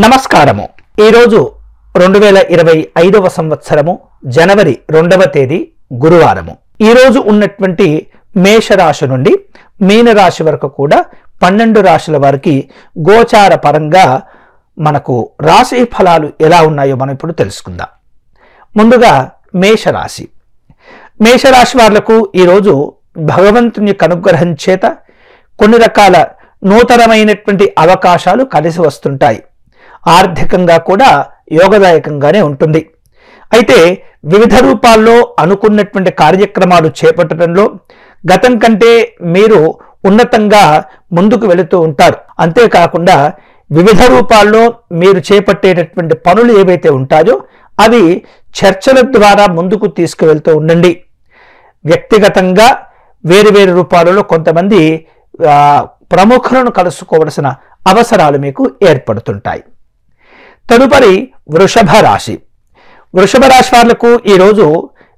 నమస్కారము. ఈరోజు 2025వ సంవత్సరము జనవరి 2వ తేదీ గురువారము. ఈరోజు ఉన్నటువంటి మేషరాశి నుండి మీనరాశి వరకు కూడా 12 రాశుల వారికి గోచార పరంగా మనకు రాశి ఫలాలు ఎలా ఉన్నాయో మనం ఇప్పుడు తెలుసుకుందాం. ముందుగా మేషరాశి. మేషరాశి వాళ్లకు ఈరోజు భగవంతుని అనుగ్రహం చేత కొన్ని రకాల నూతనమైనటువంటి అవకాశాలు కలిసి వస్తుంటాయి. ఆర్థికంగా కూడా యోగదాయకంగానే ఉంటుంది. అయితే వివిధ రూపాల్లో అనుకున్నటువంటి కార్యక్రమాలు చేపట్టడంలో గతం కంటే మీరు ఉన్నతంగా ముందుకు వెళుతూ ఉంటారు. అంతేకాకుండా వివిధ రూపాల్లో మీరు చేపట్టేటటువంటి పనులు ఏవైతే ఉంటాయో అవి చర్చల ద్వారా ముందుకు తీసుకువెళ్తూ ఉండండి. వ్యక్తిగతంగా వేరు వేరు రూపాలలో కొంతమంది ప్రముఖులను కలుసుకోవలసిన అవసరాలు మీకు ఏర్పడుతుంటాయి. తదుపరి వృషభ రాశి. వృషభ రాశి వాళ్లకు ఈరోజు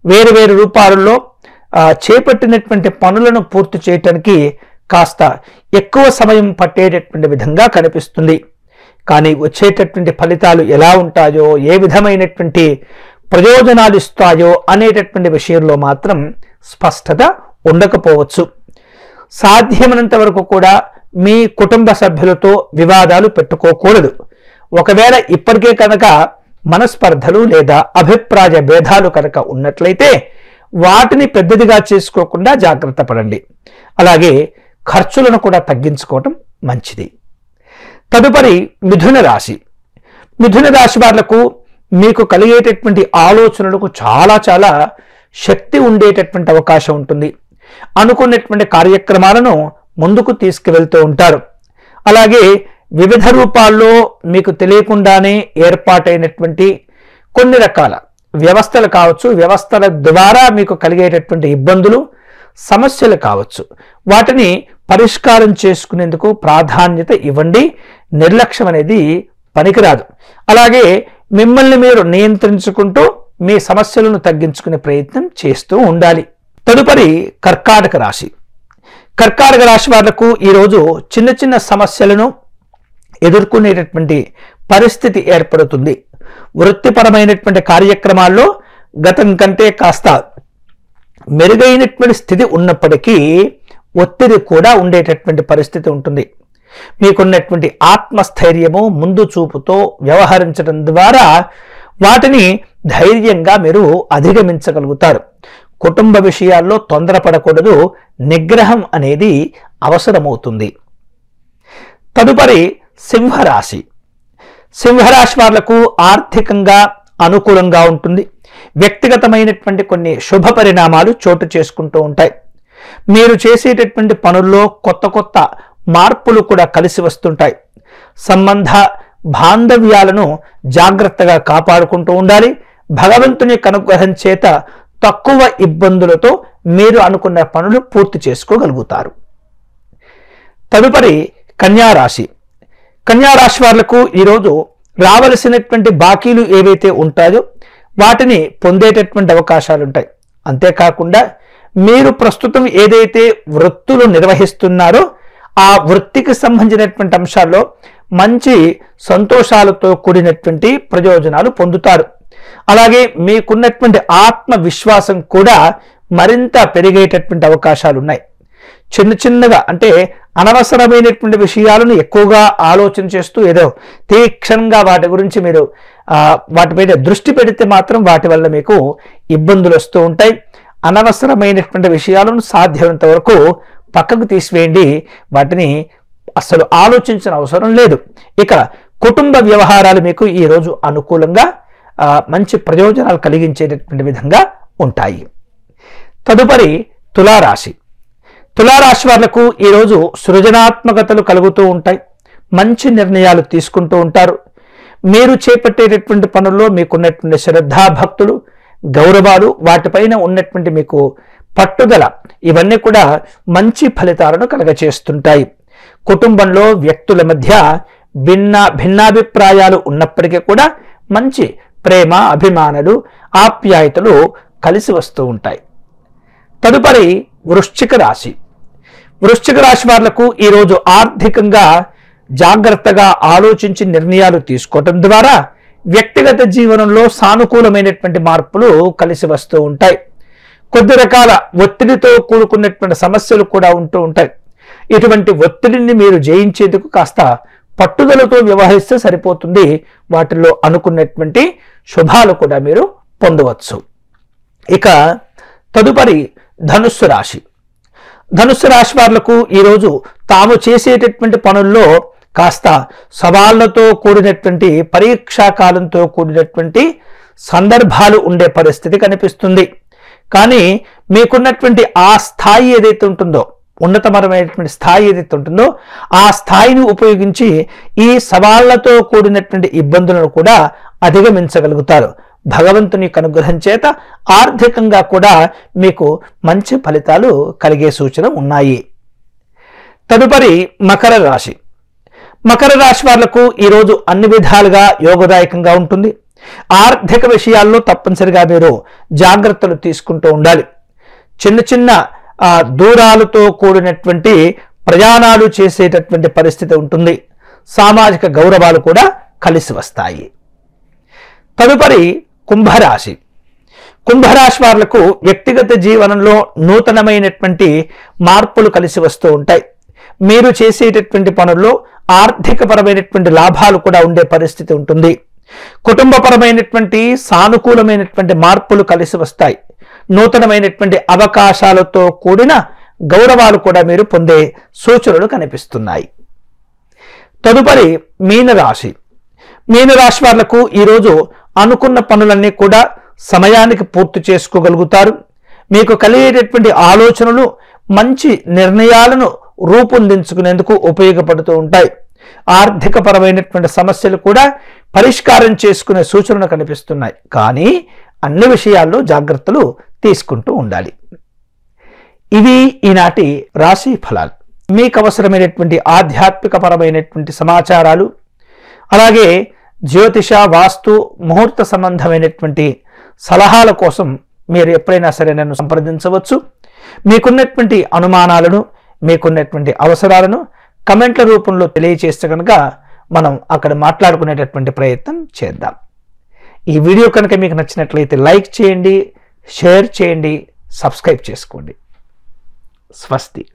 వేరు వేరు రూపాలలో చేపట్టినటువంటి పనులను పూర్తి చేయటానికి కాస్త ఎక్కువ సమయం పట్టేటటువంటి విధంగా కనిపిస్తుంది. కానీ వచ్చేటటువంటి ఫలితాలు ఎలా ఉంటాయో, ఏ విధమైనటువంటి ప్రయోజనాలు ఇస్తాయో అనేటటువంటి విషయంలో మాత్రం స్పష్టత ఉండకపోవచ్చు. సాధ్యమైనంత వరకు కూడా మీ కుటుంబ సభ్యులతో వివాదాలు పెట్టుకోకూడదు. ఒకవేళ ఇప్పటికే కనుక మనస్పర్ధలు లేదా అభిప్రాయ భేదాలు కనుక ఉన్నట్లయితే వాటిని పెద్దదిగా చేసుకోకుండా జాగ్రత్త పడండి. అలాగే ఖర్చులను కూడా తగ్గించుకోవటం మంచిది. తదుపరి మిథున రాశి. మిథున రాశి వాళ్లకు మీకు కలిగేటటువంటి ఆలోచనలకు చాలా శక్తి ఉండేటటువంటి అవకాశం ఉంటుంది. అనుకున్నటువంటి కార్యక్రమాలను ముందుకు తీసుకువెళ్తూ ఉంటారు. అలాగే వివిధ రూపాల్లో మీకు తెలియకుండానే ఏర్పాటైనటువంటి కొన్ని రకాల వ్యవస్థలు కావచ్చు, వ్యవస్థల ద్వారా మీకు కలిగేటటువంటి ఇబ్బందులు, సమస్యలు కావచ్చు, వాటిని పరిష్కారం చేసుకునేందుకు ప్రాధాన్యత ఇవ్వండి. నిర్లక్ష్యం అనేది పనికిరాదు. అలాగే మిమ్మల్ని మీరు నియంత్రించుకుంటూ మీ సమస్యలను తగ్గించుకునే ప్రయత్నం చేస్తూ ఉండాలి. తదుపరి కర్కాటక రాశి. కర్కాటక రాశి వాళ్లకు ఈరోజు చిన్న చిన్న సమస్యలను ఎదుర్కొనేటటువంటి పరిస్థితి ఏర్పడుతుంది. వృత్తిపరమైనటువంటి కార్యక్రమాల్లో గతం కంటే కాస్త మెరుగైనటువంటి స్థితి ఉన్నప్పటికీ ఒత్తిడి కూడా ఉండేటటువంటి పరిస్థితి ఉంటుంది. మీకున్నటువంటి ఆత్మస్థైర్యము, ముందు చూపుతో వ్యవహరించడం ద్వారా వాటిని ధైర్యంగా మీరు అధిగమించగలుగుతారు. కుటుంబ విషయాల్లో తొందరపడకూడదు. నిగ్రహం అనేది అవసరమవుతుంది. తదుపరి సింహరాశి. సింహరాశి వాళ్లకు ఆర్థికంగా అనుకూలంగా ఉంటుంది. వ్యక్తిగతమైనటువంటి కొన్ని శుభ పరిణామాలు చోటు చేసుకుంటూ ఉంటాయి. మీరు చేసేటటువంటి పనుల్లో కొత్త మార్పులు కూడా కలిసి వస్తుంటాయి. సంబంధ బాంధవ్యాలను జాగ్రత్తగా కాపాడుకుంటూ ఉండాలి. భగవంతుని అనుగ్రహం చేత తక్కువ ఇబ్బందులతో మీరు అనుకున్న పనులు పూర్తి చేసుకోగలుగుతారు. తదుపరి కన్యారాశి. కన్యారాశి వాళ్లకు ఈరోజు రావలసినటువంటి బాకీలు ఏవైతే ఉంటాయో వాటిని పొందేటటువంటి అవకాశాలు ఉంటాయి. అంతేకాకుండా మీరు ప్రస్తుతం ఏదైతే వృత్తులు నిర్వహిస్తున్నారో ఆ వృత్తికి సంబంధించినటువంటి అంశాల్లో మంచి సంతోషాలతో కూడినటువంటి ప్రయోజనాలు పొందుతారు. అలాగే మీకున్నటువంటి ఆత్మవిశ్వాసం కూడా మరింత పెరిగేటటువంటి అవకాశాలు ఉన్నాయి. చిన్నగా అంటే అనవసరమైనటువంటి విషయాలను ఎక్కువగా ఆలోచన చేస్తూ ఏదో తీక్షణంగా వాటి గురించి మీరు వాటిపైన దృష్టి పెడితే మాత్రం వాటి వల్ల మీకు ఇబ్బందులు వస్తూ ఉంటాయి. అనవసరమైనటువంటి విషయాలను సాధ్యమైనంత వరకు పక్కకు తీసివేయండి. వాటిని అసలు ఆలోచించిన అవసరం లేదు. ఇక కుటుంబ వ్యవహారాలు మీకు ఈరోజు అనుకూలంగా మంచి ప్రయోజనాలు కలిగించేటటువంటి విధంగా ఉంటాయి. తదుపరి తులారాశి. తులారాశి వాళ్లకు ఈరోజు సృజనాత్మకతలు కలుగుతూ ఉంటాయి. మంచి నిర్ణయాలు తీసుకుంటూ ఉంటారు. మీరు చేపట్టేటటువంటి పనుల్లో మీకున్నటువంటి శ్రద్ధాభక్తులు, గౌరవాలు, వాటిపైన ఉన్నటువంటి మీకు పట్టుదల, ఇవన్నీ కూడా మంచి ఫలితాలను కలగచేస్తుంటాయి. కుటుంబంలో వ్యక్తుల మధ్య భిన్నాభిప్రాయాలు ఉన్నప్పటికీ కూడా మంచి ప్రేమ, అభిమానాలు, ఆప్యాయతలు కలిసి వస్తూ ఉంటాయి. తదుపరి వృశ్చిక రాశి. వృశ్చిక రాశి వాళ్లకు ఈరోజు ఆర్థికంగా జాగ్రత్తగా ఆలోచించి నిర్ణయాలు తీసుకోవటం ద్వారా వ్యక్తిగత జీవనంలో సానుకూలమైనటువంటి మార్పులు కలిసి వస్తూ ఉంటాయి. కొద్ది రకాల ఒత్తిడితో కూడుకున్నటువంటి సమస్యలు కూడా ఉంటూ ఉంటాయి. ఇటువంటి ఒత్తిడిని మీరు జయించేందుకు కాస్త పట్టుదలతో వ్యవహరిస్తే సరిపోతుంది. వాటిల్లో అనుకున్నటువంటి శుభాలు కూడా మీరు పొందవచ్చు. ఇక తదుపరి ధనుస్సు రాశి. ధనుస్సు రాశి వాళ్లకు ఈరోజు తాము చేసేటటువంటి పనుల్లో కాస్త సవాళ్లతో కూడినటువంటి పరీక్షాకాలంతో కూడినటువంటి సందర్భాలు ఉండే పరిస్థితి కనిపిస్తుంది. కానీ మీకున్నటువంటి ఆ స్థాయి ఏదైతే ఉంటుందో, ఉన్నతమైనటువంటి స్థాయి ఏదైతే ఉంటుందో, ఆ స్థాయిని ఉపయోగించి ఈ సవాళ్లతో కూడినటువంటి ఇబ్బందులను కూడా అధిగమించగలుగుతారు. భగవంతుని యొక్క అనుగ్రహం చేత ఆర్థికంగా కూడా మీకు మంచి ఫలితాలు కలిగే సూచన ఉన్నాయి. తదుపరి మకర రాశి. మకర రాశి వాళ్లకు ఈరోజు అన్ని విధాలుగా యోగదాయకంగా ఉంటుంది. ఆర్థిక విషయాల్లో తప్పనిసరిగా మీరు జాగ్రత్తలు తీసుకుంటూ ఉండాలి. చిన్న చిన్న దూరాలతో కూడినటువంటి ప్రయాణాలు చేసేటటువంటి పరిస్థితి ఉంటుంది. సామాజిక గౌరవాలు కూడా కలిసి వస్తాయి. తదుపరి కుంభరాశి. కుంభరాశి వాళ్లకు వ్యక్తిగత జీవనంలో నూతనమైనటువంటి మార్పులు కలిసి వస్తూ ఉంటాయి. మీరు చేసేటటువంటి పనుల్లో ఆర్థికపరమైనటువంటి లాభాలు కూడా ఉండే పరిస్థితి ఉంటుంది. కుటుంబపరమైనటువంటి సానుకూలమైనటువంటి మార్పులు కలిసి వస్తాయి. నూతనమైనటువంటి అవకాశాలతో కూడిన గౌరవాలు కూడా మీరు పొందే సూచనలు కనిపిస్తున్నాయి. తదుపరి మీనరాశి. మీనరాశి వాళ్లకు ఈరోజు అనుకున్న పనులన్నీ కూడా సమయానికి పూర్తి చేసుకోగలుగుతారు. మీకు కలిగేటటువంటి ఆలోచనలు మంచి నిర్ణయాలను రూపొందించుకునేందుకు ఉపయోగపడుతూ ఉంటాయి. ఆర్థిక పరమైనటువంటి సమస్యలు కూడా పరిష్కారం చేసుకునే సూచనలు కనిపిస్తున్నాయి. కానీ అన్ని విషయాల్లో జాగ్రత్తలు తీసుకుంటూ ఉండాలి. ఇవి ఈనాటి రాశి ఫలాలు. మీకు అవసరమైనటువంటి ఆధ్యాత్మిక పరమైనటువంటి సమాచారాలు, అలాగే జ్యోతిష, వాస్తు, ముహూర్త సంబంధమైనటువంటి సలహాల కోసం మీరు ఎప్పుడైనా సరే నన్ను సంప్రదించవచ్చు. మీకున్నటువంటి అనుమానాలను, మీకున్నటువంటి అవసరాలను కమెంట్ల రూపంలో తెలియచేస్తే కనుక మనం అక్కడ మాట్లాడుకునేటటువంటి ప్రయత్నం చేద్దాం. ఈ వీడియో కనుక మీకు నచ్చినట్లయితే లైక్ చేయండి, షేర్ చేయండి, సబ్స్క్రైబ్ చేసుకోండి. స్వస్తి.